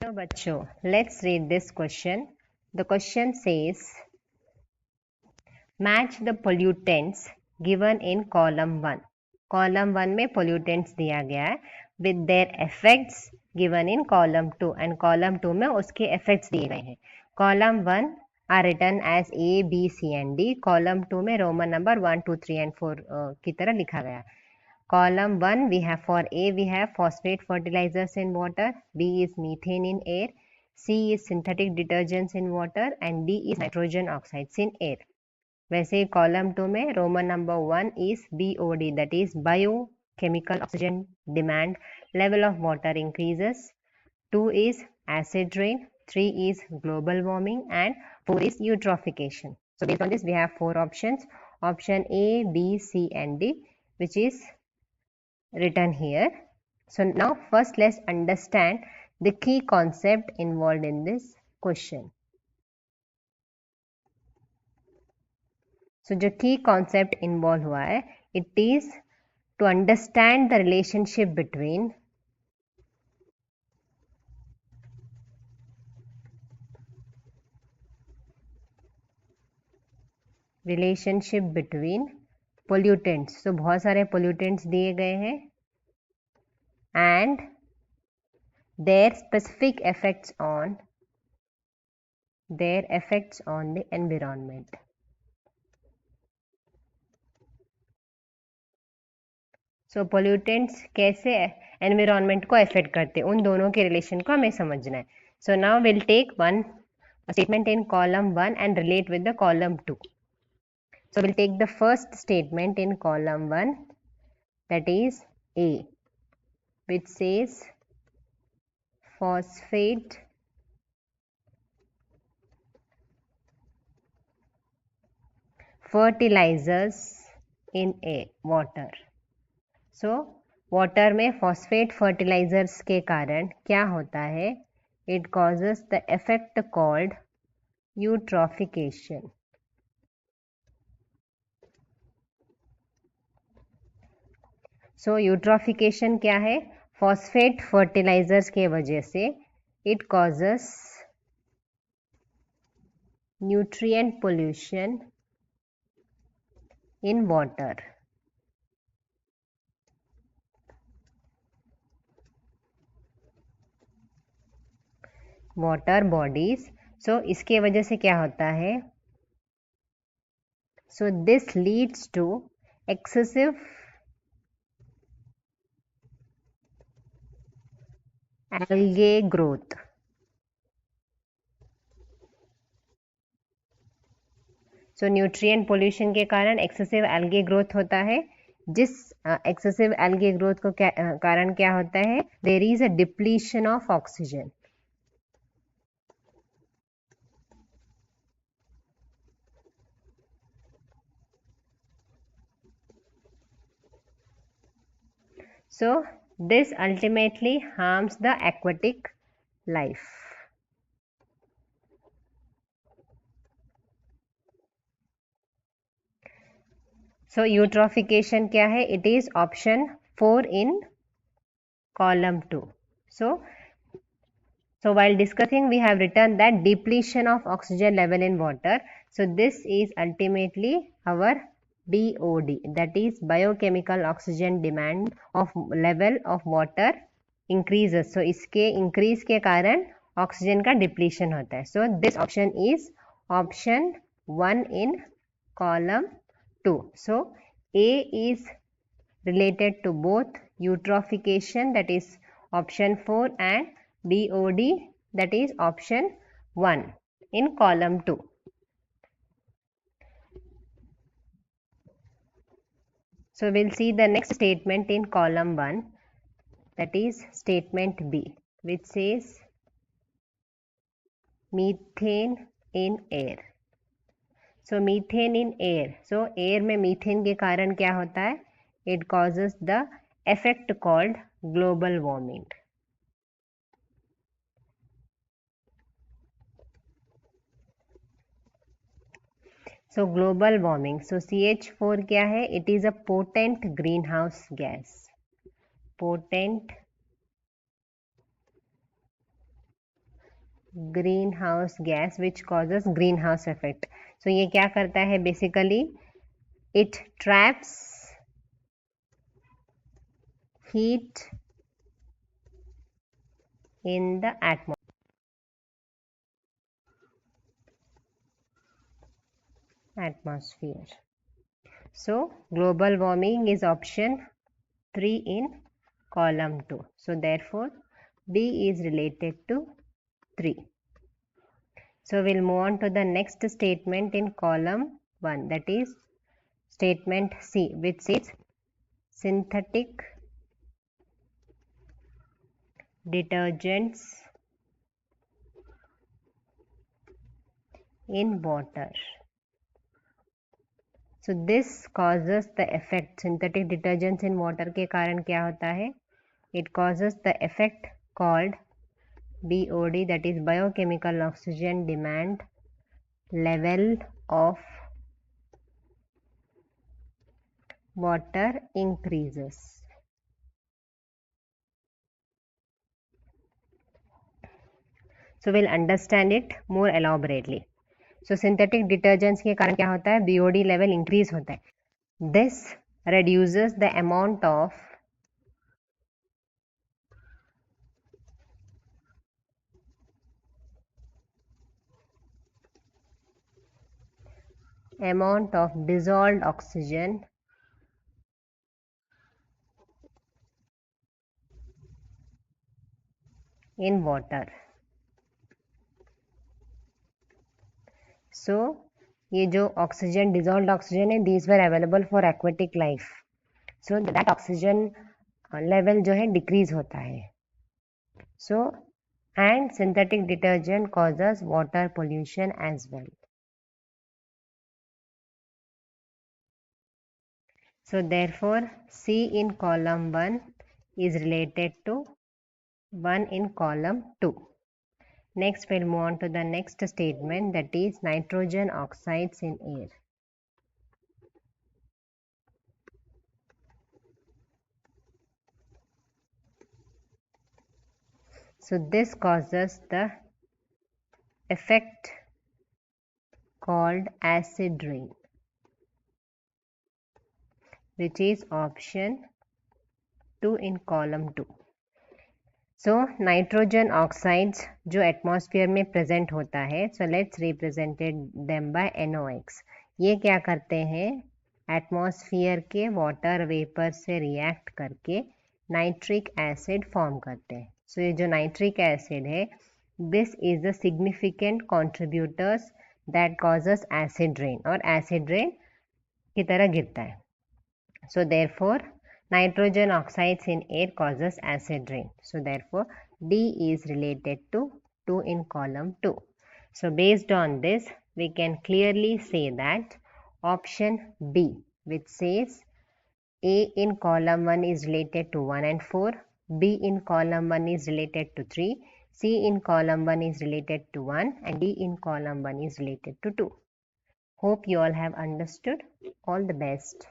So बच्चों, let's read this question. The question says, match the pollutants given in column 1. Column 1 में pollutants दिया गया है with their effects given in column 2 and column 2 में उसके effects दिए गए हैं. Column 1 are written as A, B, C and D. Column 2 में Roman number 1, 2, 3 and 4 की तरह लिखा गया है. Column 1 we have for A we have phosphate fertilizers in water, B is methane in air, C is synthetic detergents in water and D is nitrogen oxides in air. वैसे column 2 में Roman number 1 is BOD that is biochemical oxygen demand, level of water increases, 2 is acid rain, 3 is global warming and 4 is eutrophication. So based on this we have 4 options, option A, B, C and D, which is written here. So now first let's understand the key concept involved in this question. So जो key concept involved हुआ है, it is to understand the relationship between pollutants. So बहुत सारे pollutants दिए गए हैं and their specific effects on the environment. So pollutants कैसे environment को affect करते हैं, उन दोनों के relation को हमें समझना है. So now we'll take one statement in column 1 and relate with the column 2. So we'll take the first statement in column 1, that is A, which says phosphate fertilizers in water. So water में phosphate fertilizers के कारण क्या होता है? It causes the effect called eutrophication. So eutrophication क्या है? Phosphate fertilizers के वजह से it causes nutrient pollution in water. Water bodies. So इसके वजह से क्या होता है? So this leads to excessive algae growth. So nutrient pollution के कारण एक्सेसिव एल्गे ग्रोथ होता है, जिस एक्सेसिव एल्गे ग्रोथ को कारण क्या होता है? There is a depletion of oxygen. So this ultimately harms the aquatic life. So eutrophication क्या है? It is option 4 in column 2. So while discussing we have written that depletion of oxygen level in water. So this is ultimately our BOD, that is biochemical oxygen demand of level of water increases. So इसके increase के कारण oxygen का depletion होता है. So this option is option 1 in column 2. So A is related to both eutrophication, that is option 4, and BOD, that is option 1 in column 2. So we'll see the next statement in column 1, that is statement B, which says methane in air. So methane in air. So air में methane के कारण क्या होता है? It causes the effect called global warming. So global warming. So CH4 क्या है? It is a potent greenhouse gas. Potent greenhouse gas which causes greenhouse effect. So ये क्या करता है basically? It traps heat in the atmosphere. So global warming is option 3 in column 2. So therefore B is related to 3. So we'll move on to the next statement in column 1, that is statement C, which says synthetic detergents in water. So this causes the effect. Synthetic detergents in water के कारण क्या होता है? It causes the effect called BOD, that is biochemical oxygen demand level of water increases. So we'll understand it more elaborately. So synthetic detergents के कारण क्या होता है? BOD level increase होता है. This reduces the amount of dissolved oxygen in water. So ये जो oxygen dissolved oxygen है, these were available for aquatic life. So that oxygen level जो है डिक्रीज होता है. So and synthetic detergent causes water pollution as well. So therefore C in column 1 is related to 1 in column 2. Next we'll move on to the next statement, that is nitrogen oxides in air. So this causes the effect called acid rain, which is option 2 in column 2. So nitrogen oxides जो atmosphere में present होता है, so let's represent them by NOx. ये क्या करते हैं? Atmosphere के water vapour से रिएक्ट करके नाइट्रिक एसिड फॉर्म करते हैं. सो ये जो नाइट्रिक एसिड है, this is the significant contributors that causes acid rain, और एसिड रेन की तरह गिरता है. So therefore nitrogen oxides in air causes acid rain. So therefore D is related to 2 in column 2. So based on this we can clearly say that option B, which says A in column 1 is related to 1 and 4, B in column 1 is related to 3, C in column 1 is related to 1, and D in column 1 is related to 2. Hope you all have understood. All the best.